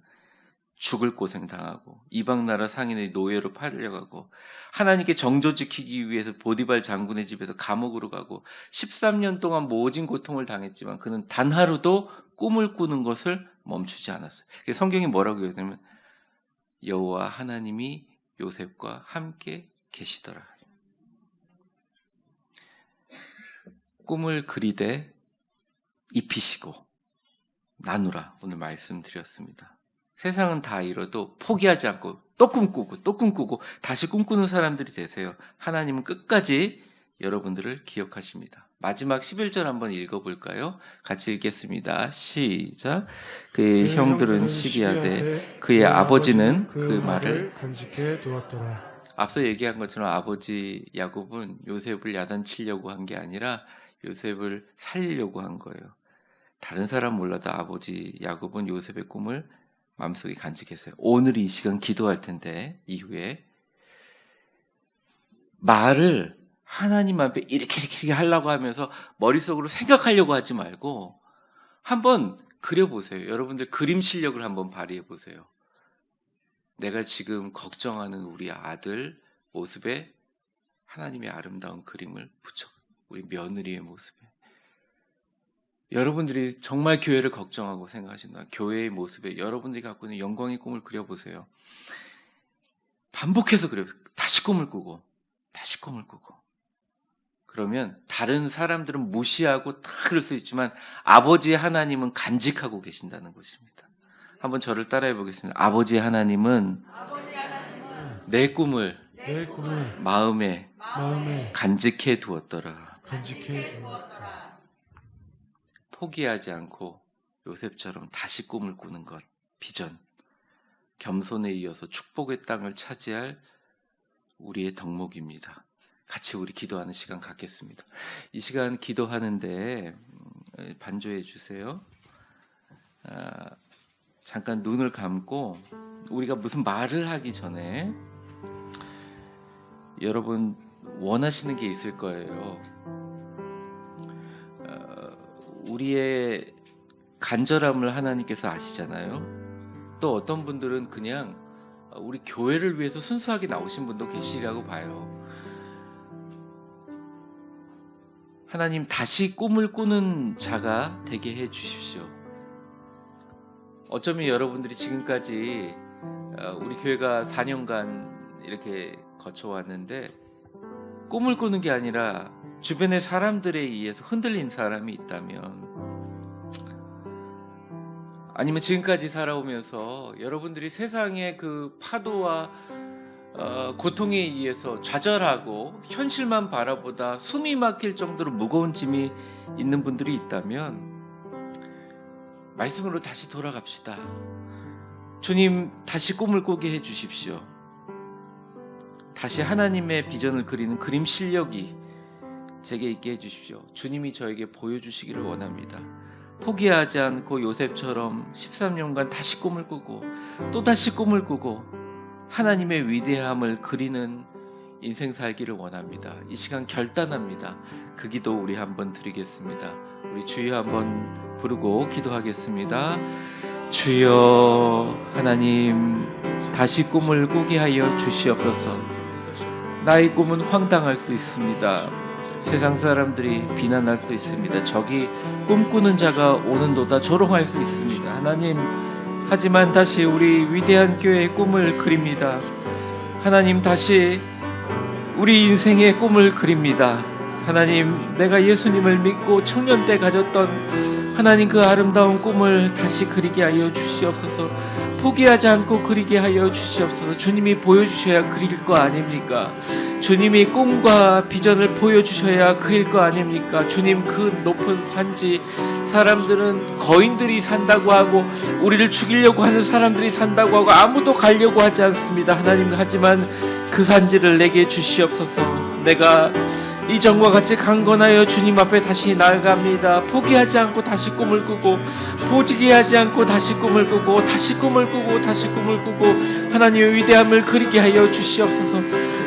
죽을 고생 당하고 이방 나라 상인의 노예로 팔려가고 하나님께 정조 지키기 위해서 보디발 장군의 집에서 감옥으로 가고 13년 동안 모진 고통을 당했지만 그는 단 하루도 꿈을 꾸는 것을 멈추지 않았어요. 성경이 뭐라고 얘기하냐면 여호와 하나님이 요셉과 함께 계시더라. 꿈을 그리되 입히시고 나누라 오늘 말씀드렸습니다. 세상은 다 이뤄도 포기하지 않고 또 꿈꾸고 다시 꿈꾸는 사람들이 되세요. 하나님은 끝까지 여러분들을 기억하십니다. 마지막 11절 한번 읽어볼까요? 같이 읽겠습니다. 시작. 그의 형들은 시기하되 그의 아버지는 그 말을 간직해 두었더라. 앞서 얘기한 것처럼 아버지 야곱은 요셉을 야단치려고 한 게 아니라 요셉을 살리려고 한 거예요. 다른 사람 몰라도 아버지 야곱은 요셉의 꿈을 마음속에 간직했어요. 오늘 이 시간 기도할 텐데 이후에 말을 하나님 앞에 이렇게 하려고 하면서 머릿속으로 생각하려고 하지 말고 한번 그려보세요. 여러분들 그림 실력을 한번 발휘해 보세요. 내가 지금 걱정하는 우리 아들 모습에 하나님의 아름다운 그림을 붙여, 우리 며느리의 모습에. 여러분들이 정말 교회를 걱정하고 생각하신다. 교회의 모습에 여러분들이 갖고 있는 영광의 꿈을 그려보세요. 반복해서 그려보세요. 다시 꿈을 꾸고 그러면 다른 사람들은 무시하고 다 그럴 수 있지만 아버지 하나님은 간직하고 계신다는 것입니다. 한번 저를 따라해 보겠습니다. 아버지 하나님은 내 꿈을 마음에 간직해 두었더라. 포기하지 않고 요셉처럼 다시 꿈을 꾸는 것, 비전, 겸손에 이어서 축복의 땅을 차지할 우리의 덕목입니다. 같이 우리 기도하는 시간 갖겠습니다. 이 시간 기도하는데 반주해 주세요. 잠깐 눈을 감고 우리가 무슨 말을 하기 전에 여러분 원하시는 게 있을 거예요. 우리의 간절함을 하나님께서 아시잖아요. 또 어떤 분들은 그냥 우리 교회를 위해서 순수하게 나오신 분도 계시리라고 봐요. 하나님 다시 꿈을 꾸는 자가 되게 해 주십시오. 어쩌면 여러분들이 지금까지 우리 교회가 4년간 이렇게 거쳐왔는데 꿈을 꾸는 게 아니라 주변의 사람들에 의해서 흔들린 사람이 있다면, 아니면 지금까지 살아오면서 여러분들이 세상의 그 파도와 고통에 의해서 좌절하고 현실만 바라보다 숨이 막힐 정도로 무거운 짐이 있는 분들이 있다면 말씀으로 다시 돌아갑시다. 주님 다시 꿈을 꾸게 해주십시오. 다시 하나님의 비전을 그리는 그림 실력이 제게 있게 해주십시오. 주님이 저에게 보여주시기를 원합니다. 포기하지 않고 요셉처럼 13년간 다시 꿈을 꾸고 또 다시 꿈을 꾸고 하나님의 위대함을 그리는 인생 살기를 원합니다. 이 시간 결단합니다. 그 기도 우리 한번 드리겠습니다. 우리 주여 한번 부르고 기도하겠습니다. 주여 하나님, 다시 꿈을 꾸게 하여 주시옵소서. 나의 꿈은 황당할 수 있습니다. 세상 사람들이 비난할 수 있습니다. 저기 꿈꾸는 자가 오는도다 조롱할 수 있습니다. 하나님, 하지만 다시 우리 위대한 교회의 꿈을 그립니다. 하나님, 다시 우리 인생의 꿈을 그립니다. 하나님, 내가 예수님을 믿고 청년 때 가졌던 하나님 그 아름다운 꿈을 다시 그리게 하여 주시옵소서. 포기하지 않고 그리게 하여 주시옵소서. 주님이 보여주셔야 그릴 거 아닙니까? 주님이 꿈과 비전을 보여주셔야 그릴 거 아닙니까? 주님, 그 높은 산지, 사람들은 거인들이 산다고 하고 우리를 죽이려고 하는 사람들이 산다고 하고 아무도 가려고 하지 않습니다. 하나님, 하지만 그 산지를 내게 주시옵소서. 내가 이전과 같이 강건하여 주님 앞에 다시 나아갑니다. 포기하지 않고 다시 꿈을 꾸고, 포기하지 않고 다시 꿈을 꾸고, 다시 꿈을 꾸고, 다시 꿈을 꾸고, 하나님의 위대함을 그리게 하여 주시옵소서.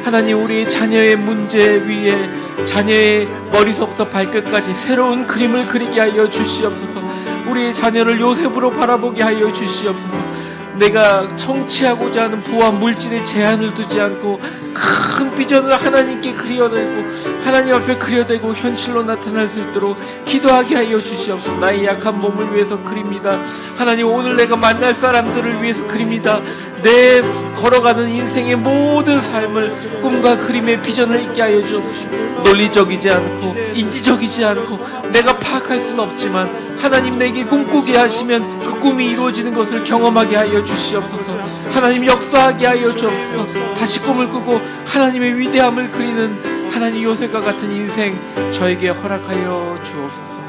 하나님, 우리 자녀의 문제 위에 자녀의 머리서부터 발끝까지 새로운 그림을 그리게 하여 주시옵소서. 우리 자녀를 요셉으로 바라보게 하여 주시옵소서. 내가 성취하고자 하는 부와 물질의 제한을 두지 않고 큰 비전을 하나님께 그려내고 하나님 앞에 그려대고 현실로 나타날 수 있도록 기도하게 하여 주시옵소서. 나의 약한 몸을 위해서 그립니다. 하나님, 오늘 내가 만날 사람들을 위해서 그립니다. 내 걸어가는 인생의 모든 삶을 꿈과 그림의 비전을 있게 하여 주옵소서. 논리적이지 않고 인지적이지 않고 내가 파악할 수는 없지만 하나님 내게 꿈꾸게 하시면 그 꿈이 이루어지는 것을 경험하게 하여 주시옵소서. 하나님 역사하게 하여 주옵소서. 다시 꿈을 꾸고 하나님의 위대함을 그리는 하나님 요셉과 같은 인생 저에게 허락하여 주옵소서.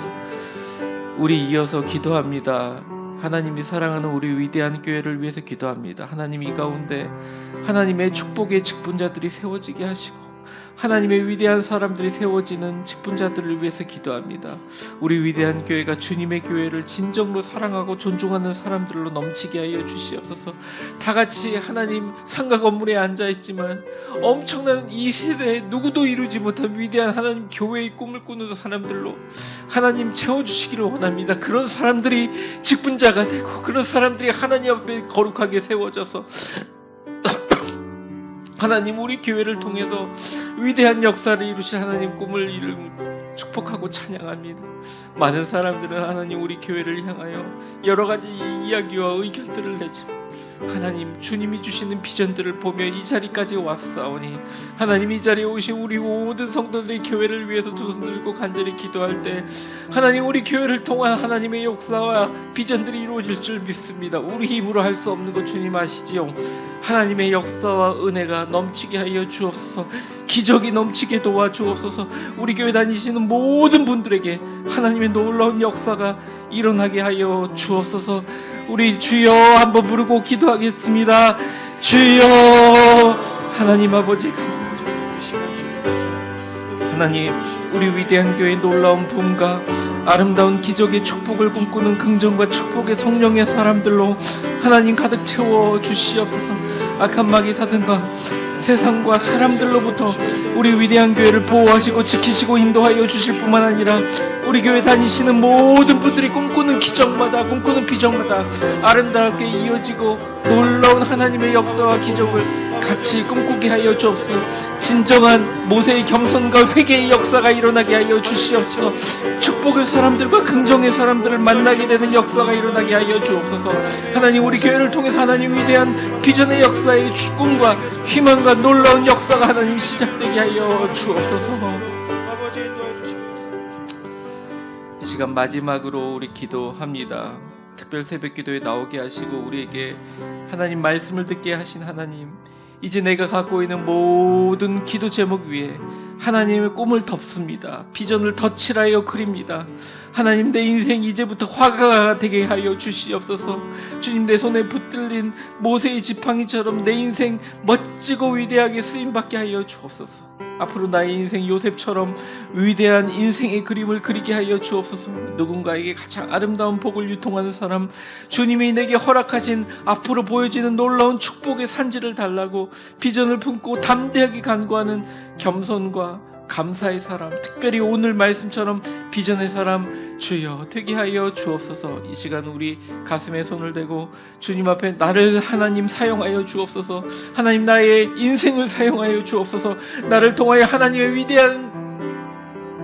우리 이어서 기도합니다. 하나님이 사랑하는 우리 위대한 교회를 위해서 기도합니다. 하나님, 이 가운데 하나님의 축복의 직분자들이 세워지게 하시고 하나님의 위대한 사람들이 세워지는 직분자들을 위해서 기도합니다. 우리 위대한 교회가 주님의 교회를 진정으로 사랑하고 존중하는 사람들로 넘치게 하여 주시옵소서. 다 같이 하나님 상가 건물에 앉아있지만 엄청난 이 세대에 누구도 이루지 못한 위대한 하나님 교회의 꿈을 꾸는 사람들로 하나님 채워주시기를 원합니다. 그런 사람들이 직분자가 되고 그런 사람들이 하나님 앞에 거룩하게 세워져서 하나님, 우리 교회를 통해서 위대한 역사를 이루실 하나님 꿈을 축복하고 찬양합니다. 많은 사람들은 하나님 우리 교회를 향하여 여러 가지 이야기와 의견들을 내지만 하나님, 주님이 주시는 비전들을 보며 이 자리까지 왔사오니 하나님, 이 자리에 오신 우리 모든 성도들의 교회를 위해서 두 손 들고 간절히 기도할 때 하나님, 우리 교회를 통한 하나님의 역사와 비전들이 이루어질 줄 믿습니다. 우리 힘으로 할 수 없는 것 주님 아시지요. 하나님의 역사와 은혜가 넘치게 하여 주옵소서. 기적이 넘치게 도와주옵소서. 우리 교회 다니시는 모든 분들에게 하나님의 놀라운 역사가 일어나게 하여 주옵소서. 우리 주여 한번 부르고 기도하겠습니다. 주여. 하나님 아버지, 하나님, 우리 위대한 교회의 놀라운 부흥과 아름다운 기적의 축복을 꿈꾸는 긍정과 축복의 성령의 사람들로 하나님 가득 채워 주시옵소서. 악한 마귀 사단과 세상과 사람들로부터 우리 위대한 교회를 보호하시고 지키시고 인도하여 주실 뿐만 아니라 우리 교회 다니시는 모든 분들이 꿈꾸는 기적마다, 꿈꾸는 비전마다 아름답게 이어지고 놀라운 하나님의 역사와 기적을 같이 꿈꾸게 하여 주옵소서. 진정한 모세의 겸손과 회개의 역사가 일어나게 하여 주시옵소서. 축복의 사람들과 긍정의 사람들을 만나게 되는 역사가 일어나게 하여 주옵소서. 하나님, 우리 교회를 통해서 하나님 위대한 비전의 역사의 꿈과 희망과 놀라운 역사가 하나님 시작되게 하여 주옵소서. 이 시간 마지막으로 우리 기도합니다. 특별 새벽 기도에 나오게 하시고 우리에게 하나님 말씀을 듣게 하신 하나님, 이제 내가 갖고 있는 모든 기도 제목 위에 하나님의 꿈을 덮습니다. 비전을 덧칠하여 그립니다. 하나님, 내 인생 이제부터 화가가 되게 하여 주시옵소서. 주님, 내 손에 붙들린 모세의 지팡이처럼 내 인생 멋지고 위대하게 쓰임받게 하여 주옵소서. 앞으로 나의 인생 요셉처럼 위대한 인생의 그림을 그리게 하여 주옵소서. 누군가에게 가장 아름다운 복을 유통하는 사람, 주님이 내게 허락하신 앞으로 보여지는 놀라운 축복의 산지를 달라고 비전을 품고 담대하게 간구하는 겸손과 감사의 사람, 특별히 오늘 말씀처럼 비전의 사람 주여 되게 하여 주옵소서. 이 시간 우리 가슴에 손을 대고 주님 앞에 나를 하나님 사용하여 주옵소서. 하나님, 나의 인생을 사용하여 주옵소서. 나를 통하여 하나님의 위대한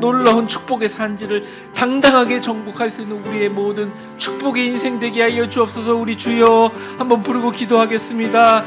놀라운 축복의 산지를 당당하게 정복할 수 있는 우리의 모든 축복의 인생 되게 하여 주옵소서. 우리 주여 한번 부르고 기도하겠습니다.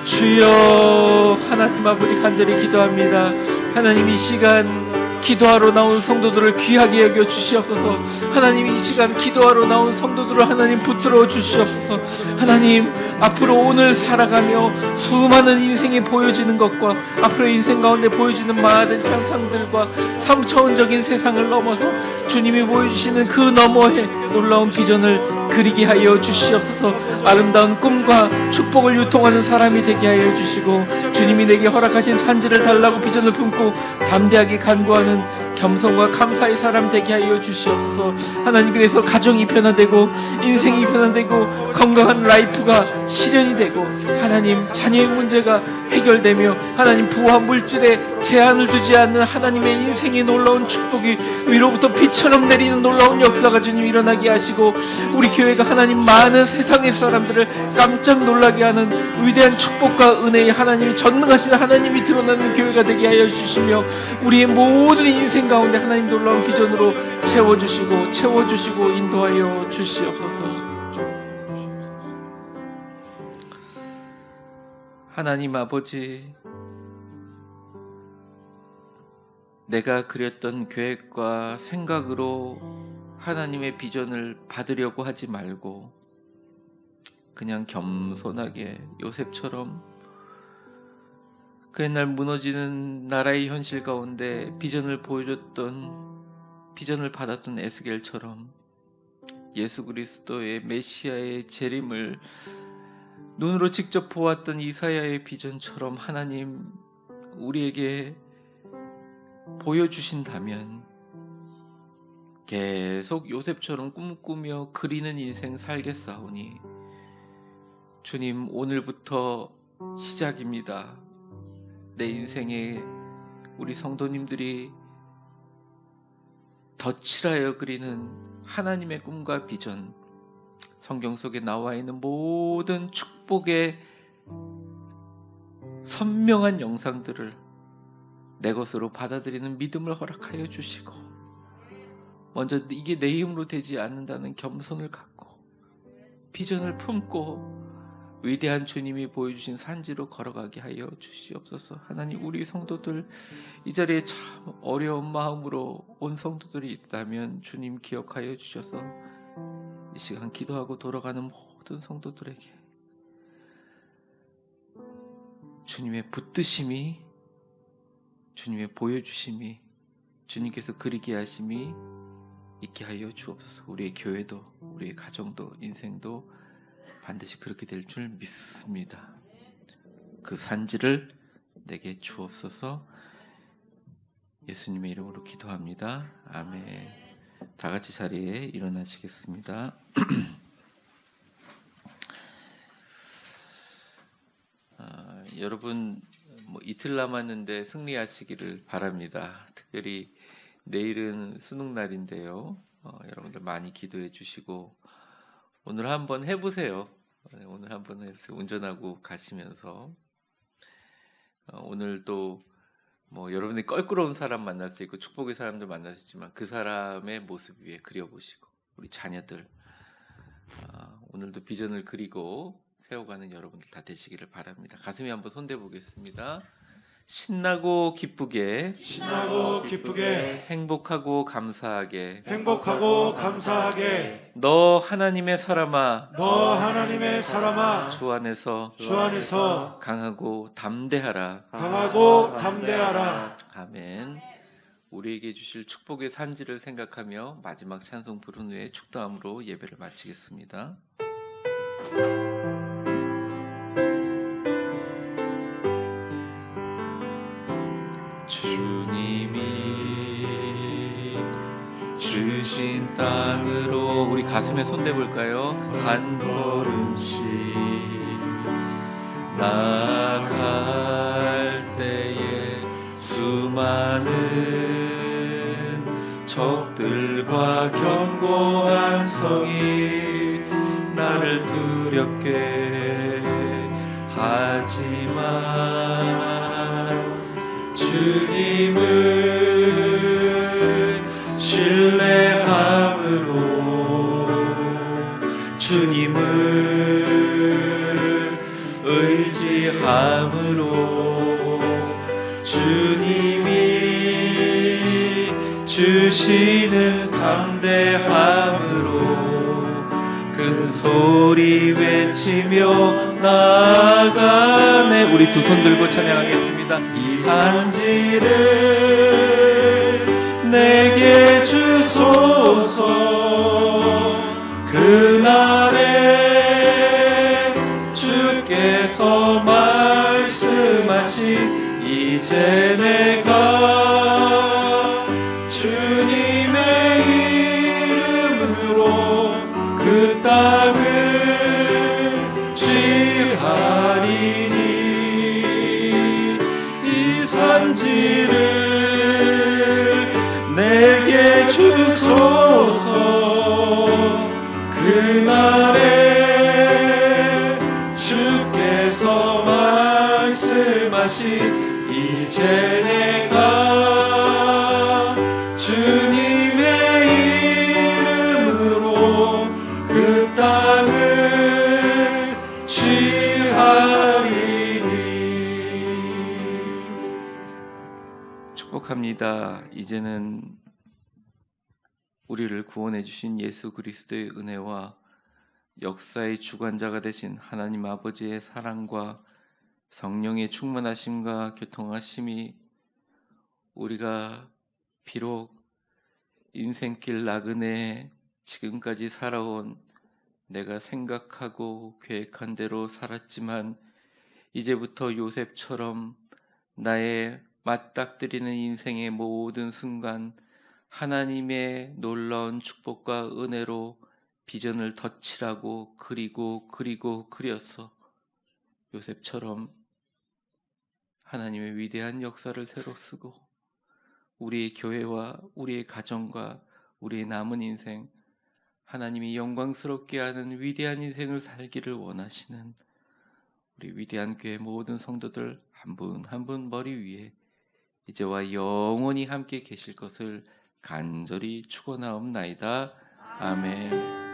주여. 하나님 아버지, 간절히 기도합니다. 하나님, 이 시간 기도하러 나온 성도들을 귀하게 여겨 주시옵소서. 하나님, 이 시간 기도하러 나온 성도들을 하나님 붙들어 주시옵소서. 하나님, 앞으로 오늘 살아가며 수많은 인생이 보여지는 것과 앞으로 인생 가운데 보여지는 많은 현상들과 3차원적인 세상을 넘어서 주님이 보여주시는 그 너머에 놀라운 비전을 그리게 하여 주시옵소서. 아름다운 꿈과 축복을 유통하는 사람이 되게 하여 주시고 주님이 내게 허락하신 산지를 달라고 비전을 품고 담대하게 간구하는 기도하는 겸손과 감사의 사람 되게 하여 주시옵소서. 하나님, 그래서 가정이 변화되고 인생이 변화되고 건강한 라이프가 실현이 되고 하나님, 자녀의 문제가 해결되며 하나님, 부와 물질에 제한을 두지 않는 하나님의 인생의 놀라운 축복이 위로부터 비처럼 내리는 놀라운 역사가 주님 일어나게 하시고, 우리 교회가 하나님 많은 세상의 사람들을 깜짝 놀라게 하는 위대한 축복과 은혜의 하나님이 전능하신 하나님이 드러나는 교회가 되게 하여 주시며, 우리의 모든 인생 가운데 하나님 놀라운 비전으로 채워주시고 인도하여 주시옵소서. 하나님 아버지, 내가 그렸던 계획과 생각으로 하나님의 비전을 받으려고 하지 말고 그냥 겸손하게 요셉처럼 그 옛날 무너지는 나라의 현실 가운데 비전을 받았던 에스겔처럼 예수 그리스도의 메시아의 재림을 눈으로 직접 보았던 이사야의 비전처럼 하나님 우리에게 보여주신다면 계속 요셉처럼 꿈꾸며 그리는 인생 살겠사오니, 주님, 오늘부터 시작입니다. 내 인생에 우리 성도님들이 덧칠하여 그리는 하나님의 꿈과 비전, 성경 속에 나와 있는 모든 축복의 선명한 영상들을 내 것으로 받아들이는 믿음을 허락하여 주시고, 먼저 이게 내 힘으로 되지 않는다는 겸손을 갖고 비전을 품고 위대한 주님이 보여주신 산지로 걸어가게 하여 주시옵소서. 하나님, 우리 성도들 이 자리에 참 어려운 마음으로 온 성도들이 있다면 주님 기억하여 주셔서 이 시간 기도하고 돌아가는 모든 성도들에게 주님의 붙드심이, 주님의 보여주심이, 주님께서 그리게 하심이 있게 하여 주옵소서. 우리의 교회도, 우리의 가정도, 인생도 반드시 그렇게 될 줄 믿습니다. 그 산지를 내게 주옵소서. 예수님의 이름으로 기도합니다. 아멘. 다 같이 자리에 일어나시겠습니다. 여러분, 이틀 남았는데 승리하시기를 바랍니다. 특별히 내일은 수능 날인데요. 여러분들 많이 기도해 주시고 오늘 한번 해보세요. 오늘 한번 해보세요. 운전하고 가시면서 오늘 또 여러분들이 껄끄러운 사람 만날 수 있고 축복의 사람들 만날 수 있지만 그 사람의 모습 위에 그려보시고, 우리 자녀들 오늘도 비전을 그리고 세워가는 여러분들 다 되시기를 바랍니다. 가슴에 한번 손대 보겠습니다. 신나고 기쁘게 행복하고 감사하게 너 하나님의 사람아 주 안에서 강하고 담대하라. 아멘. 우리에게 주실 축복의 산지를 생각하며 마지막 찬송 부른 후에 축도함으로 예배를 마치겠습니다. 주님이 주신 땅으로 우리 가슴에 손대볼까요? 한 걸음씩 나아갈 때에 수많은 적들과 견고한 성이 나를 두렵게 하지만 주님을 신뢰함으로, 주님을 의지함으로, 주님이 주시는 담대함으로 큰 소리 외치며 나아가네. 우리 두 손 들고 찬양하겠습니다. 이 산지를 내게 주소서. 그날에 주께서 말씀하신 이제 내가 땅을 취하리니 이 산지를 내게 주소서. 그날에 주께서 말씀하신 이제 내가 주님의 이름으로 그 땅을 취하리니. 축복합니다. 이제는 우리를 구원해 주신 예수 그리스도의 은혜와 역사의 주관자가 되신 하나님 아버지의 사랑과 성령의 충만하심과 교통하심이 우리가 비록 인생길 나그네 지금까지 살아온 내가 생각하고 계획한 대로 살았지만 이제부터 요셉처럼 나의 맞닥뜨리는 인생의 모든 순간 하나님의 놀라운 축복과 은혜로 비전을 덧칠하고 그리고 그려서 요셉처럼 하나님의 위대한 역사를 새로 쓰고 우리의 교회와 우리의 가정과 우리의 남은 인생 하나님이 영광스럽게 하는 위대한 인생을 살기를 원하시는 우리 위대한 교회 모든 성도들 한 분 한 분 머리 위에 이제와 영원히 함께 계실 것을 간절히 축원하옵나이다. 아멘.